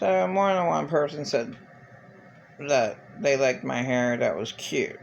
So more than one person said that they liked my hair, that was cute.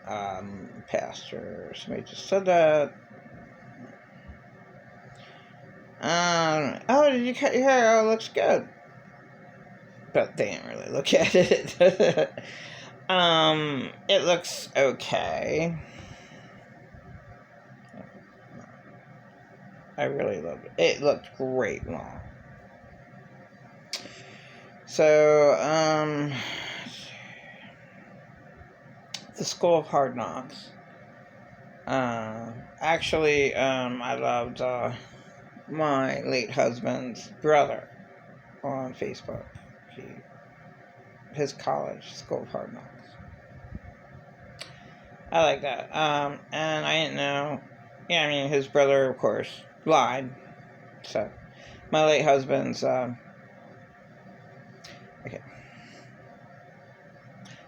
Pastor, somebody just said that. Oh, did you cut your hair? Oh, it looks good. But they didn't really look at it. It looks okay. I really love it. It looked great long. So, the School of Hard Knocks. Actually, I loved my late husband's brother on Facebook. His college, School of Hard Knocks. I like that. And I didn't know. Yeah, I mean, his brother, of course, lied. So, my late husband's, okay.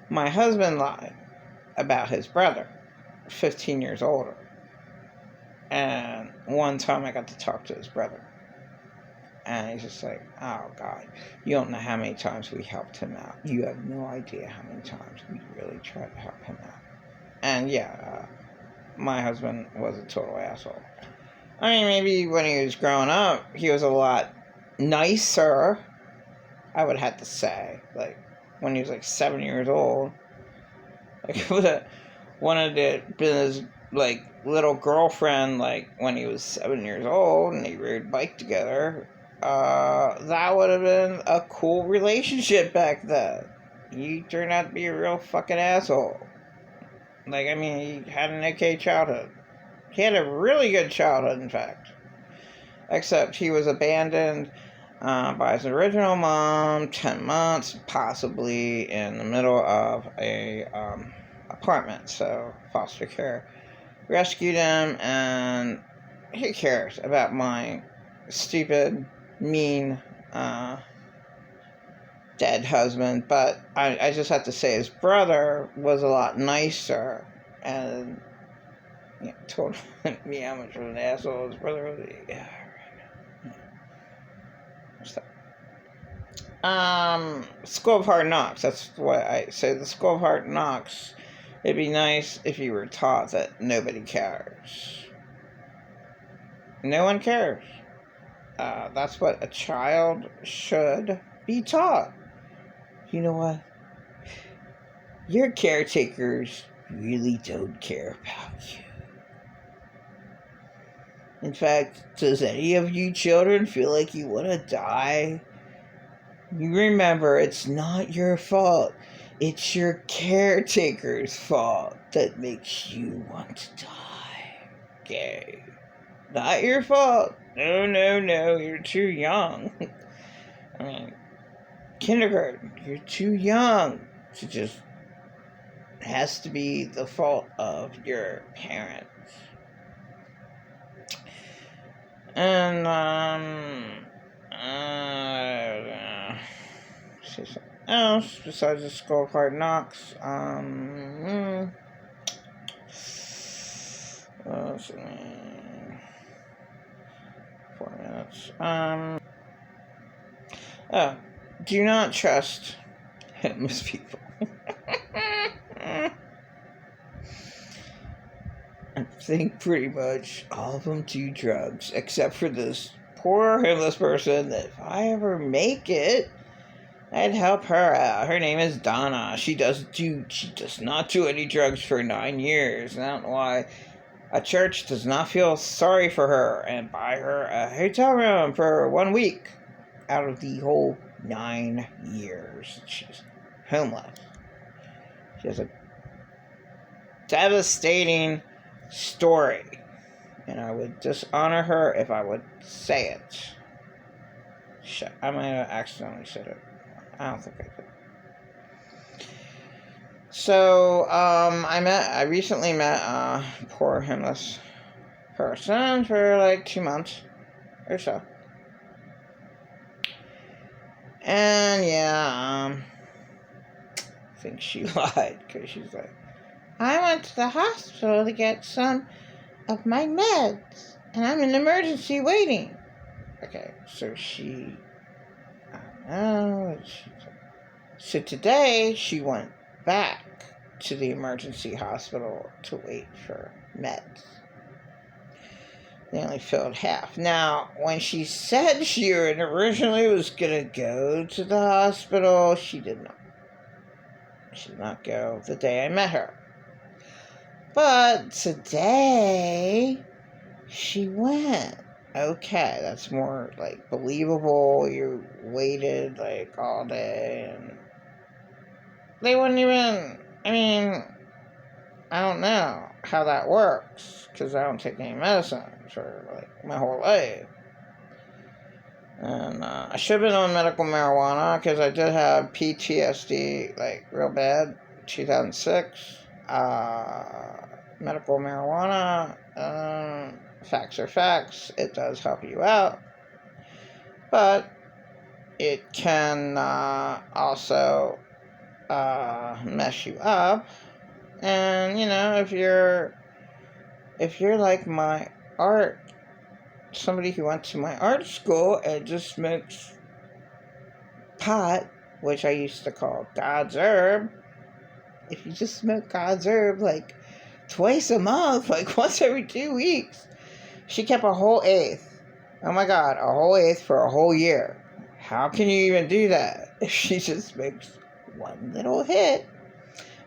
My husband lied about his brother, 15 years older. And one time I got to talk to his brother. And he's just like, oh, God, you don't know how many times we helped him out. You have no idea how many times we really tried to help him out. And yeah, my husband was a total asshole. I mean, maybe when he was growing up, he was a lot nicer, I would have to say. Like, when he was like 7 years old. Like, he would have wanted to be his, like, little girlfriend, like, when he was 7 years old and they rode bike together. That would have been a cool relationship back then. He turned out to be a real fucking asshole. Like, I mean, he had an okay childhood. He had a really good childhood, in fact. Except he was abandoned by his original mom, 10 months, possibly in the middle of a apartment. So, foster care rescued him, and who cares about my stupid, mean, dead husband? But I just have to say his brother was a lot nicer, and told me how much of an asshole his brother was. School of Hard Knocks, that's what I say. The School of Hard Knocks, it'd be nice if you were taught that nobody cares. No one cares. That's what a child should be taught. You know what? Your caretakers really don't care about you. In fact, does any of you children feel like you want to die? You remember, it's not your fault. It's your caretaker's fault that makes you want to die. Okay? Not your fault. No, you're too young. I mean, kindergarten, you're too young to just... It has to be the fault of your parents. And, see something else besides the School of Hard Knocks. Let's see, 4 minutes. Do not trust homeless people. I think pretty much all of them do drugs, except for this poor homeless person that if I ever make it, I'd help her out. Her name is Donna. She does not do any drugs for 9 years. And I don't know why a church does not feel sorry for her and buy her a hotel room for 1 week out of the whole 9 years. She's homeless. She has a devastating story, and I would dishonor her if I would say it. I might have accidentally said it. I don't think I could. So, I recently met a poor homeless person for like 2 months or so. And yeah, I think she lied, because she's like, I went to the hospital to get some of my meds, and I'm in emergency waiting. Okay, so she Oh, so today she went back to the emergency hospital to wait for meds. They only filled half. Now, when she said she originally was going to go to the hospital, she did not. She did not go the day I met her. But today, she went. Okay, that's more like believable. You waited like all day and they wouldn't even, I mean, I don't know how that works because I don't take any medicine for like my whole life. And I should have been on medical marijuana because I did have PTSD like real bad, 2006. Medical marijuana, facts are facts. It does help you out, but it can also mess you up. And if you're like my art, somebody who went to my art school and just smokes pot, which I used to call God's herb. If you just smoke God's herb like twice a month, like once every 2 weeks, she kept a whole eighth. Oh my God, a whole eighth for a whole year. How can you even do that if she just makes one little hit?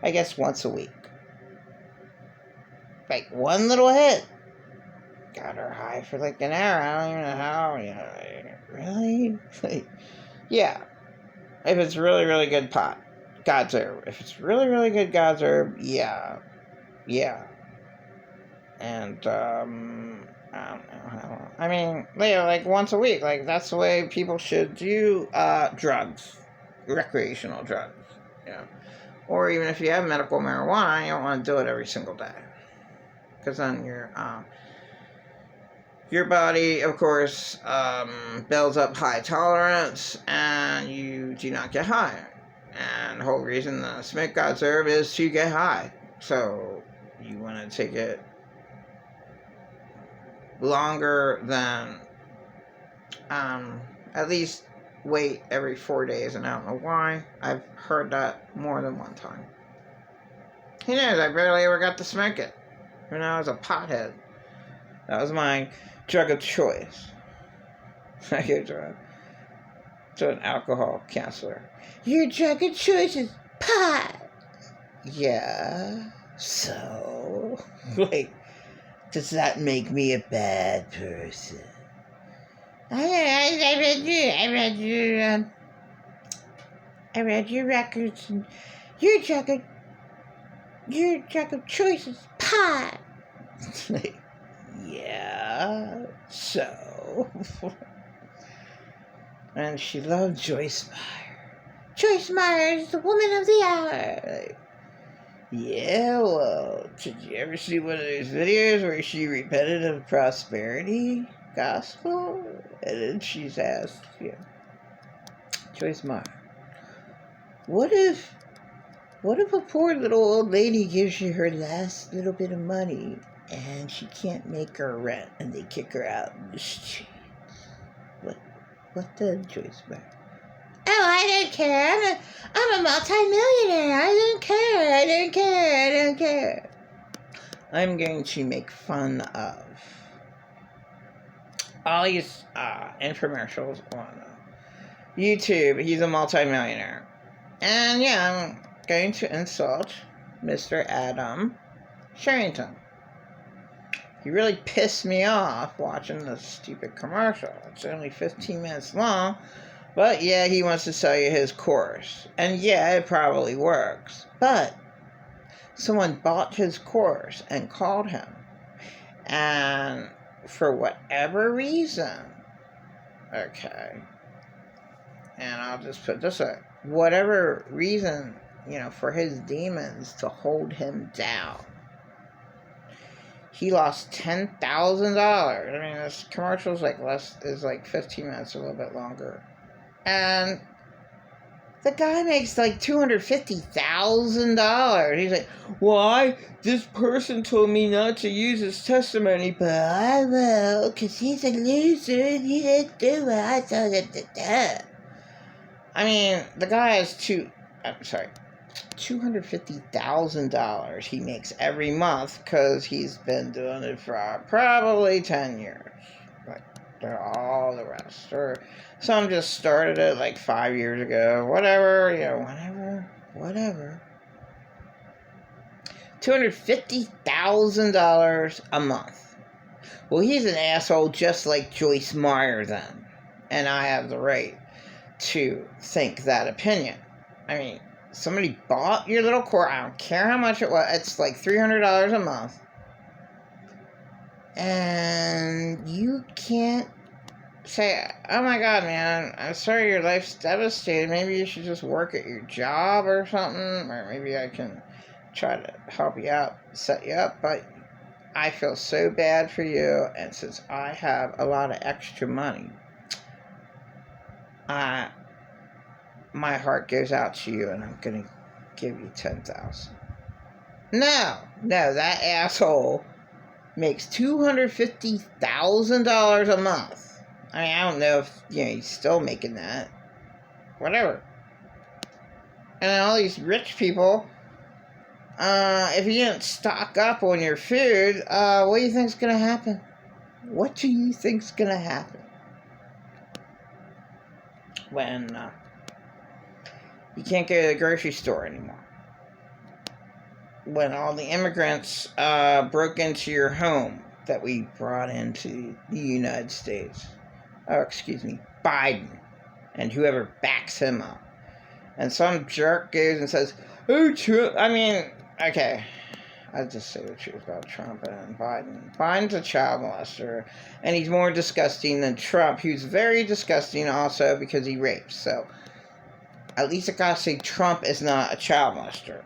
I guess once a week. Like one little hit. Got her high for like an hour. I don't even know how, really? Like, yeah. If it's really, really good pot, God's herb. If it's really, really good God's herb, yeah. And, I don't know. I mean, like once a week. Like, that's the way people should do drugs. Recreational drugs. Or even if you have medical marijuana, you don't want to do it every single day. Because then your body, of course, builds up high tolerance, and you do not get high. And the whole reason the smoke God's herb is to get high. So you want to take it longer than at least wait every 4 days, and I don't know why. I've heard that more than one time. Who knows? I barely ever got to smoke it. When I was a pothead. That was my drug of choice. I go to an alcohol counselor. Your drug of choice is pot. Yeah. So, like, does that make me a bad person? I read your records, and your drug of choice is pot. Yeah, so. And she loved Joyce Meyer. Joyce Meyer is the woman of the hour. Yeah, well, did you ever see one of those videos where she repented of prosperity gospel? And then she's asked, Joyce Meyer, what if a poor little old lady gives you her last little bit of money and she can't make her rent and they kick her out in the streets? What then, Joyce Meyer? Oh, I don't care. I'm a multi-millionaire. I don't care. I'm going to make fun of all these infomercials on YouTube. He's a multi-millionaire. And I'm going to insult Mr. Adam Sherrington. He really pissed me off watching this stupid commercial. It's only 15 minutes long, but he wants to sell you his course. And it probably works. But someone bought his course and called him. And for whatever reason, and I'll just put this up, whatever reason, for his demons to hold him down, he lost $10,000. I mean, this commercial is like 15 minutes, a little bit longer. And the guy makes like $250,000. He's like, why? This person told me not to use his testimony, but I will, because he's a loser and he didn't do what I told him to do. I mean, the guy has $250,000 he makes every month because he's been doing it for probably 10 years. Like, they're all the rest. Or some just started it like 5 years ago. Whatever, whatever. $250,000 a month. Well, he's an asshole just like Joyce Meyer then. And I have the right to think that opinion. I mean, somebody bought your little court. I don't care how much it was. It's like $300 a month. And you can't say, oh my God, man, I'm sorry your life's devastated. Maybe you should just work at your job or something. Or maybe I can try to help you out, set you up. But I feel so bad for you. And since I have a lot of extra money, my heart goes out to you, and I'm going to give you $10,000. No, that asshole makes $250,000 a month. I mean, I don't know if, he's still making that. Whatever. And all these rich people, if you didn't stock up on your food, what do you think's going to happen? What do you think's going to happen? When you can't go to the grocery store anymore. When all the immigrants broke into your home that we brought into the United States. Oh, excuse me, Biden and whoever backs him up. And some jerk goes and says, oh, Trump. I mean, okay, I'll just say the truth about Trump and Biden. Biden's a child molester, and he's more disgusting than Trump, who's very disgusting also because he rapes. So, at least I gotta say Trump is not a child molester.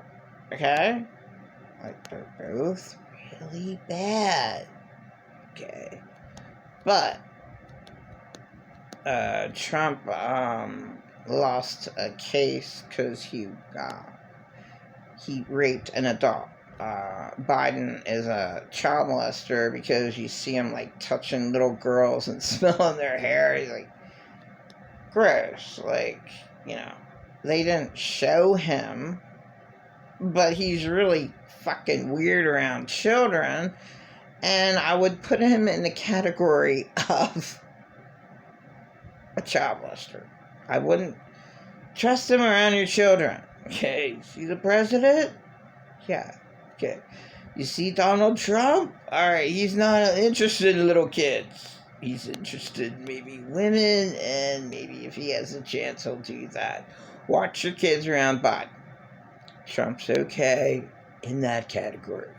Okay? Like, they're both really bad. Okay. But, Trump, lost a case because he raped an adult. Biden is a child molester because you see him, like, touching little girls and smelling their hair. He's like, gross. Like, they didn't show him, but he's really fucking weird around children, and I would put him in the category of a child molester. I wouldn't trust him around your children. Okay, see the president? Yeah, okay. You see Donald Trump? Alright, he's not interested in little kids. He's interested in maybe women, and maybe if he has a chance, he'll do that. Watch your kids around Biden. Trump's okay in that category.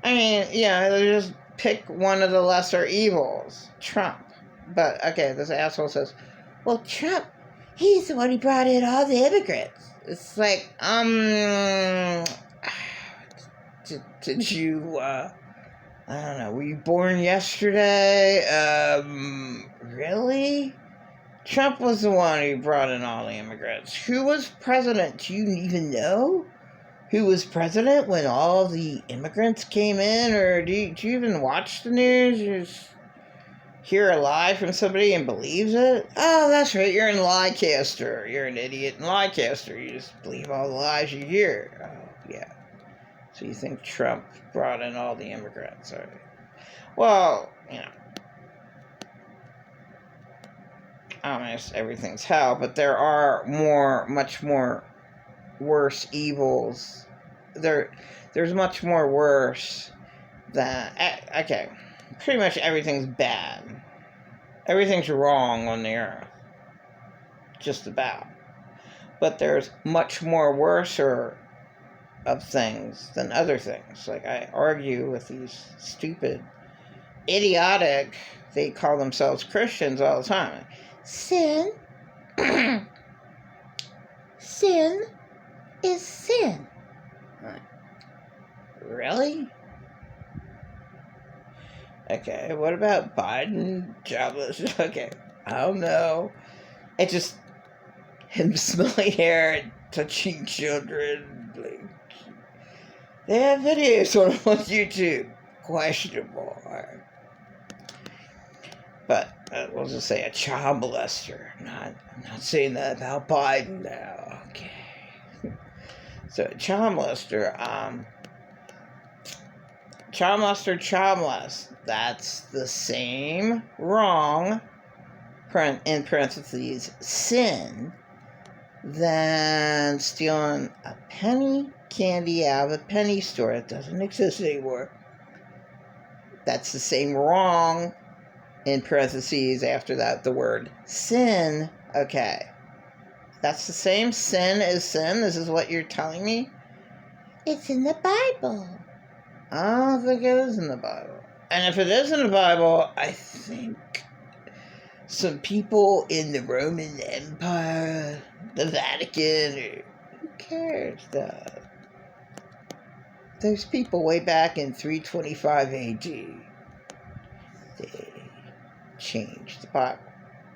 I mean, just pick one of the lesser evils. Trump. But, okay, this asshole says, well, Trump, he's the one who brought in all the immigrants. It's like, did you, I don't know, were you born yesterday? Really? Trump was the one who brought in all the immigrants. Who was president? Do you even know who was president when all the immigrants came in? Or do you even watch the news? You just hear a lie from somebody and believes it? Oh, that's right, you're in Liecaster. You're an idiot in Liecaster. You just believe all the lies you hear. Oh, yeah. So you think Trump brought in all the immigrants, all right? Well, honest, everything's hell, but there are much more worse evils. There's much more worse than, okay, pretty much everything's bad. Everything's wrong on the earth. Just about. But there's much more worser of things than other things. Like, I argue with these stupid, idiotic, they call themselves Christians all the time. Sin is sin. Really? Okay, what about Biden? Jobless? Okay, I don't know. It's just him smelling hair and touching children. Like, they have videos on YouTube. Questionable. Right. But we'll just say a child molester. I'm not saying that about Biden now. Okay. So child molester, child molest. That's the same wrong, in parentheses, sin, than stealing a penny candy out of a penny store that doesn't exist anymore. That's the same wrong, in parentheses, after that, the word sin. Okay. That's the same sin as sin? This is what you're telling me? It's in the Bible. I don't think it is in the Bible. And if it is in the Bible, I think some people in the Roman Empire, the Vatican, who cares? There's people way back in 325 AD. They changed the Bible.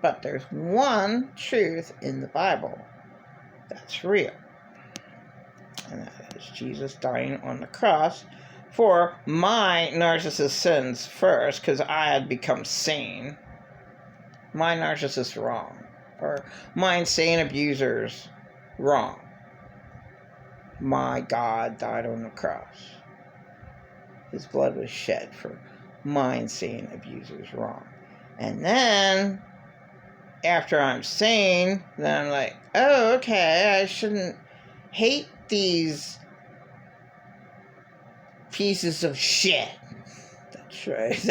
But there's one truth in the Bible that's real. And that is Jesus dying on the cross for my narcissist sins first, because I had become sane. My narcissist wrong. Or my insane abusers wrong. My God died on the cross. His blood was shed for my insane abusers wrong. And then, after I'm sane, then I'm like, oh, okay, I shouldn't hate these pieces of shit. That's right.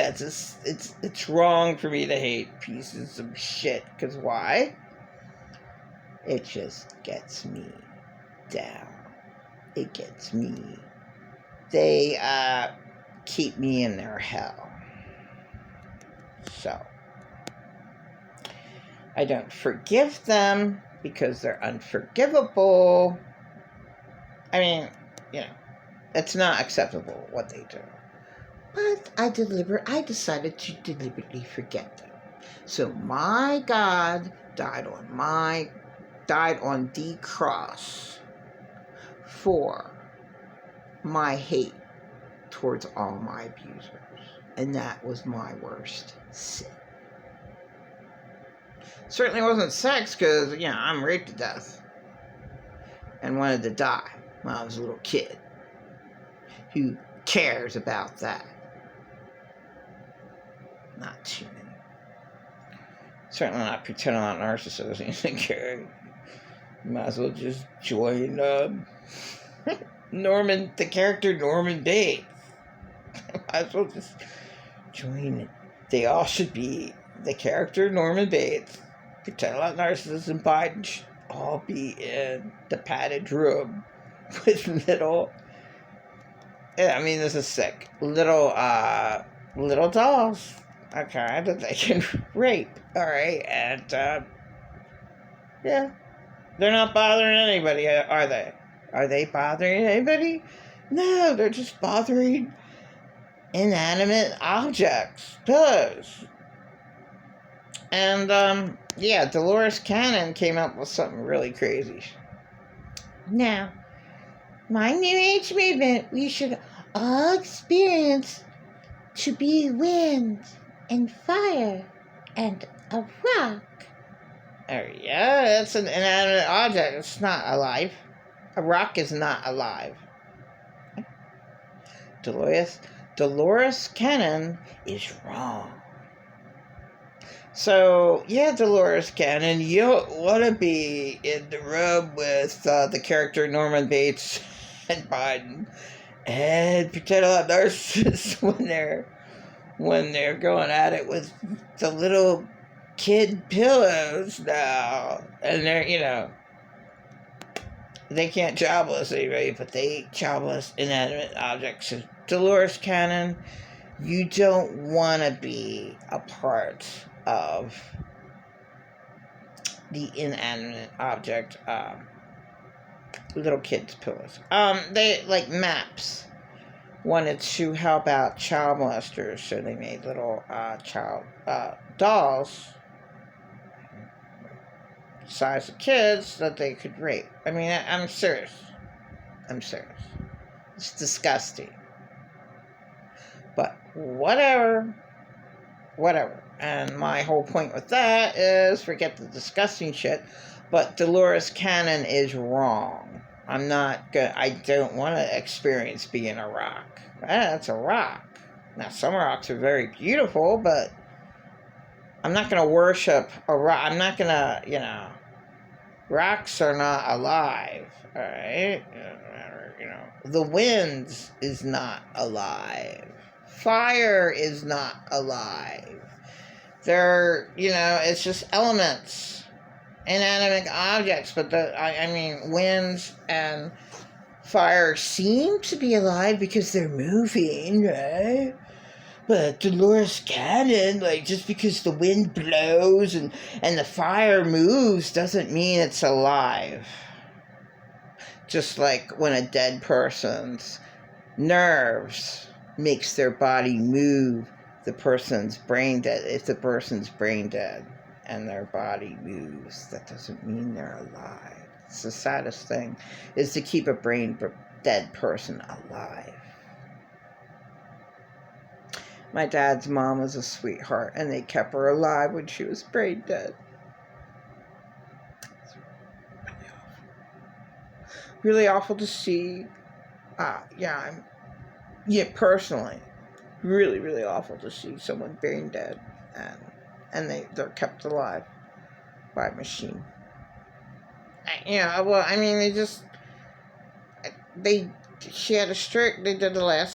It's wrong for me to hate pieces of shit. Because why? It just gets me down. It gets me. They keep me in their hell. So I don't forgive them because they're unforgivable. I mean, it's not acceptable what they do. But I decided to deliberately forget them. So my God died on the cross for my hate towards all my abusers. And that was my worst sin. Certainly wasn't sex, because, I'm raped to death. And wanted to die when I was a little kid. Who cares about that? Not too many. Certainly not pretending I'm not narcissist and care. You might as well just join the character Norman Bates. Might as well just join it. They all should be the character Norman Bates. Pretend I'm not narcissist and Biden should all be in the padded room with little. This is sick. Little dolls. Okay, that they can rape. Alright, and, they're not bothering anybody, are they? Are they bothering anybody? No, they're just bothering inanimate objects. Pillows. And, Dolores Cannon came up with something really crazy. Now, my New Age movement, we should all experience to be wind and fire and a rock. Oh, yeah, that's an inanimate object. It's not alive. A rock is not alive. Dolores Cannon is wrong. So, Dolores Cannon, you don't want to be in the room with the character Norman Bates and Biden and pretend I'm narcissists when they're going at it with the little kid pillows now. And they're, they can't jobless anybody, but they jobless inanimate objects. So Dolores Cannon, you don't want to be a part of the inanimate object, little kids' pillows. They, like maps, wanted to help out child molesters, so they made little child dolls, size of kids, that they could rape. I'm serious. It's disgusting. But whatever. whatever. And my whole point with that is, forget the disgusting shit, but Dolores Cannon is wrong. I don't want to experience being a rock. That's a rock. Now, some rocks are very beautiful, but I'm not going to worship a rock. I'm not going to, rocks are not alive, all right? The wind is not alive. Fire is not alive. It's just elements, inanimate objects, but winds and fire seem to be alive because they're moving, right? But Dolores Cannon, just because the wind blows and the fire moves doesn't mean it's alive. Just like when a dead person's nerves makes their body move, the person's brain dead. If the person's brain dead and their body moves, that doesn't mean they're alive. It's the saddest thing, is to keep a brain dead person alive. My dad's mom was a sweetheart, and they kept her alive when she was brain dead. It's really awful. Really awful to see. Personally, really, really awful to see someone brain dead, and they're kept alive by a machine. She had a stroke. They did the last